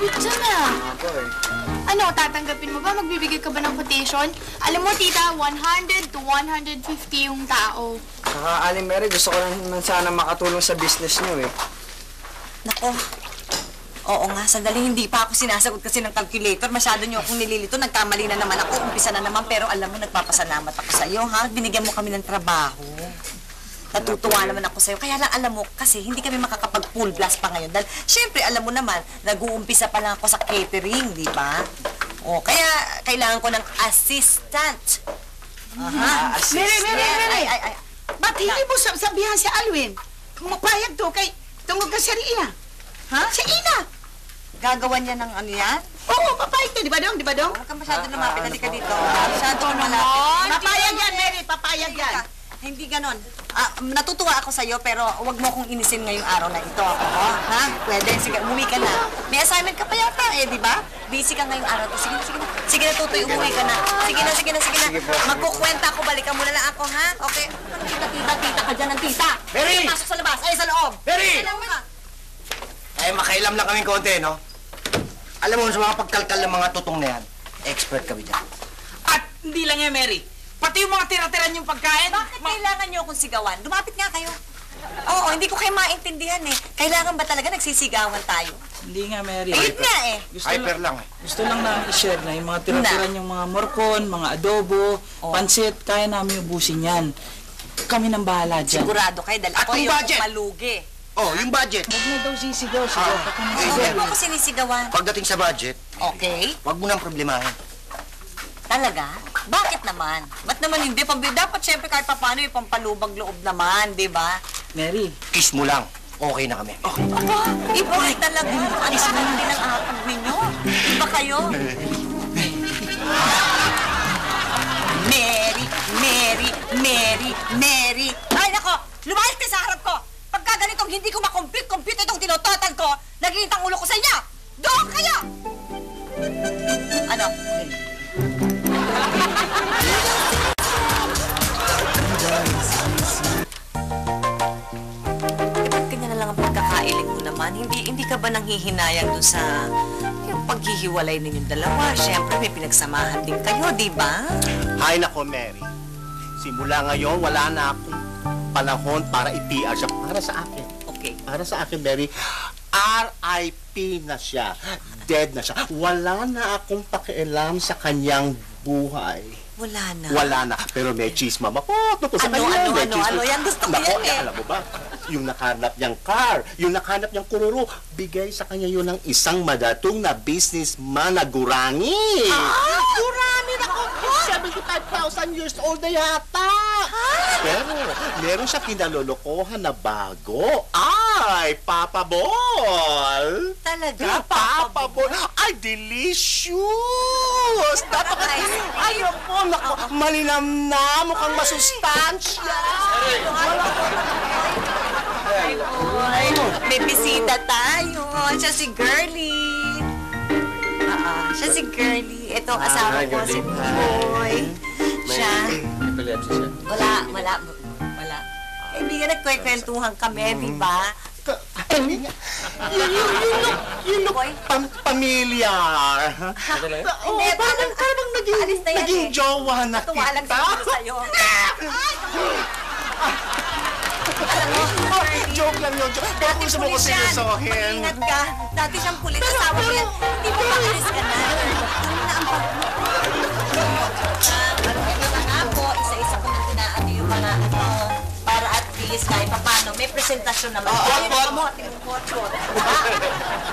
Lapit dyan na. Ano, tatanggapin mo ba? Magbibigay ka ba ng quotation? Alam mo, tita, 100 to 150 yung tao. Saka, Aling Mary, gusto ko lang naman sana makatulong sa business niyo eh. Nako. Oo nga, sandali, hindi pa ako sinasagot kasi ng calculator. Masyado niyo akong nililito. Nagkamali na naman ako. Umpisa na naman. Pero alam mo, nagpapasalamat ako sa iyo, ha? Binigyan mo kami ng trabaho. Natutuwa naman ako sa'yo. Kaya lang alam mo, kasi hindi kami makakapag-full blast pa ngayon. Dahil, syempre, alam mo naman, nag-uumpisa pa lang ako sa catering, di ba? O, kaya kailangan ko ng assistant. Aha. Mary! Ba't hindi mo sabihan si Alwin? Mapayag to kay tungkol ka sa Ina. Ha? Sa Ina! Gagawan niya ng ano yan? Oo, papayag to. Di ba dong? Di ba dong? Huwag kang masyado lumapit. Halika dito. Masyado malapit. Papayag yan, Mary. Papayag yan. Hindi ganon. Natutuwa ako sa'yo, pero huwag mo akong inisin ngayong araw na ito. Ha? Pwede. Sige, umuwi ka na. May assignment ka pa yata eh, di ba? Busy ka ngayong araw. Sige na, sige na. Sige na, Tutoy, umuwi ka na. Sige na, sige na, sige na. Magkukwenta ako, balikan mo na lang ako, ha? Okay? Tita ka dyan ng tita. Mary! Pasok sa labas. Ay, sa loob. Mary! Alam mo ka. Eh, makailam lang kaming konti, no? Alam mo, sa mga pagkalkal ng mga tutong na yan, expert kami dyan. At hindi lang yan, Mary. Pati yung mga tira-tira niyong pagkain. Bakit kailangan niyo akong sigawan? Lumapit nga kayo. Oo, hindi ko kayo maintindihan eh. Kailangan ba talaga nagsisigawan tayo? Hindi nga, Mary. Ayun nga eh. Hyper lang eh. Gusto lang namin i-share na yung mga tira-tira niyong mga morcon, mga adobo, pansit, kaya namin ubusin yan. Kami nang bahala dyan. Sigurado kayo dahil At ako yung yung budget? malugi. Oh, yung budget. Huwag na daw sisigaw. Sigaw ka ka na. Huwag mo ako sinisigawan. Pagdating sa budget, Okay. wag mo nang problemahin. Talaga? Bakit naman? Ba't naman hindi? Dapat syempre kahit paano yung pampalubag loob naman, di ba? Mary. Kiss mo lang. Okay na kami. Okay. Aba, iba talaga yung alis na din ang atag ninyo. Iba kayo? Mary, Mary, Mary, Mary. Ay, nako! Lumayas kayo sa harap ko! Pagka ganitong hindi ko makompute itong tinototal ko, nagiging ulo ko sa inyo! Doon kayo! Ano? Ba't kanya na lang ang pagkakailing mo naman? Hindi ka ba nanghihinayang doon sa yung paghihiwalay ninyong dalawa? Siyempre, may pinagsamahan din kayo, di ba? Hay nako, Mary. Simula ngayon, wala na akong panahon para i-PR siya. Para sa akin. Okay. Para sa akin, Mary. RIP na siya. Dead na siya. Wala na akong pakialam sa kanyang buhay. Wala na. Wala na. Pero may chisma ako tungkol sa Ano, kanya. ano, May ano, chisma. ano? Yan gusto ko Nako, yan eh. alam mo ba? Yung nakahanap niyang car, yung nakahanap niyang kururo, bigay sa kanya yun ng isang madatong na businessman na Gurani. Gurani na ko! 75,000 years old na yata! Pero meron siya kinalolokohan na bago. Ay, Papa Ball! Talaga? Papa Ball! Ay, delicious! Ay, po, naku, malinam na, mukhang masustansya! Ay, boy. May bisita tayo. Siya si Girlie. Siya si Girlie. Ito ang asawa ko, si Boy. Siya. Wala. Hindi nga nagkwekwentuhan kami, di ba? You look familiar. Hindi, Parang alis na yan naging eh. jowa na Natuwa lang kita. siguro sa'yo. Joke lang yun. Baka gusto mo ko seryosohin. Ingat ka. Dati siyang pulis. Asawa ko yan. Hindi mo maalis ka na. Ano na ang pag... Ako, isa-isa ko nang ginaano yung mga ano, para at least kahit paano, may presentasyon naman.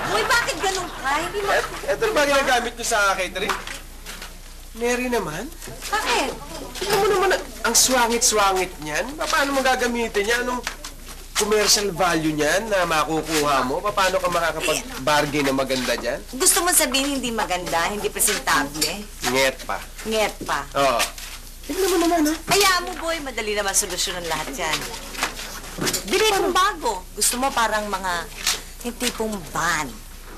Uy, bakit ganun ka? Hindi mo... Ito ba ginagamit niyo sa catering? Mary naman? Bakit? Tignan mo naman ang swangit-swangit niyan. Paano mo gagamitin niya? Anong commercial value niyan na makukuha mo? Paano ka makakapag-bargain na maganda diyan? Gusto mo sabihin hindi maganda, hindi presentable? Nget pa. Nget pa. Oo. Tignan mo naman, ha? Hayaan mo, boy. Madali naman solusyonan lahat yan. Bili mong bago. Gusto mo parang mga yung tipong van.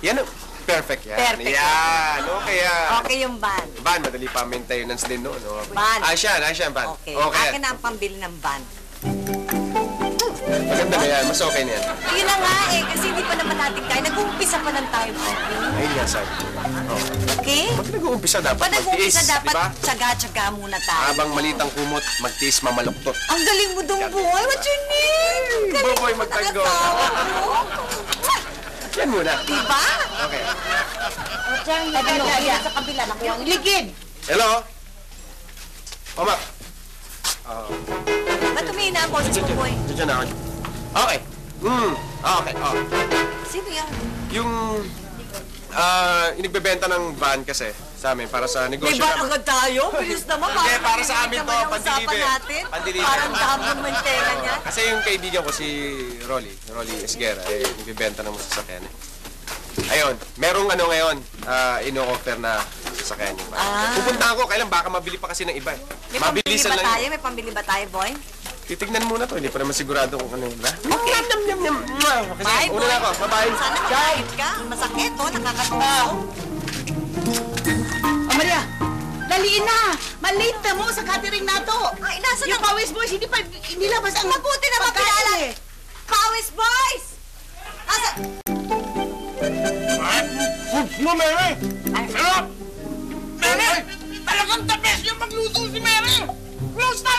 Yan, perfect yan. Perfect Yan, okay yan. Okay yung van. Van, madali pa maintenance din, no? Van. Asyan, van. Okay. Okay. Akin na ang pambili ng van. Maganda na yan, mas okay na yan. Yun na nga eh, kasi hindi pa naman natin kaya. Nag-uumpisa pa lang tayo. Ay nga, nga sabi ko. Okay? Pag nag-uumpisa dapat Pag nag-uumpisa magtiis, dapat di ba? tsaga-tsaga muna tayo. Habang malitang kumot, magtiis mamaluktot. Ang galing mo dong, boy. What's your name? Ang galing Boy, mo magtanggol. nakatawa mo. Yan muna. Diba? Okay. Sa kabila, nakuha niya. Ligid! Hello? Oma. Ba't tumingin na ang boses mo, boy? Diyan na ako. Okay. Okay. Oh. Sino yan? Yung inigbebenta ng van kasi sa amin para sa May negosyo ba namin. agad tayo? Bilis naman. Hindi, para sa amin to, naman yung usapan pandilibre. natin. Pandilibre. Parang damon mantega niya. Kasi yung kaibigan ko si Rolly Esguera, nagbibenta ng sasakyan. Ayun, merong ano ngayon, ino-offer na sasakyan yung van. Pupunta ako, kailan baka mabili pa kasi ng iba eh. May pambili Mabilisan ba lang tayo? yun. May pambili ba tayo, boy? Titignan muna to, hindi pa naman sigurado kung ano yun. Okay. Kasi Bye, una boy. na ako, bye-bye. Sana makahit ka. Masakit, oh. Nakakatusaw. O Maria, daliin na! Malate na mo sa catering na to! Ay, nasa Yung na? pawis boys, hindi pa inilabas ang Mabuti na pagkain mapilala. eh. Pawis boys! Nasa... Mo, Mary! Meme! Talagang the best yung magluto si Mary! Close na!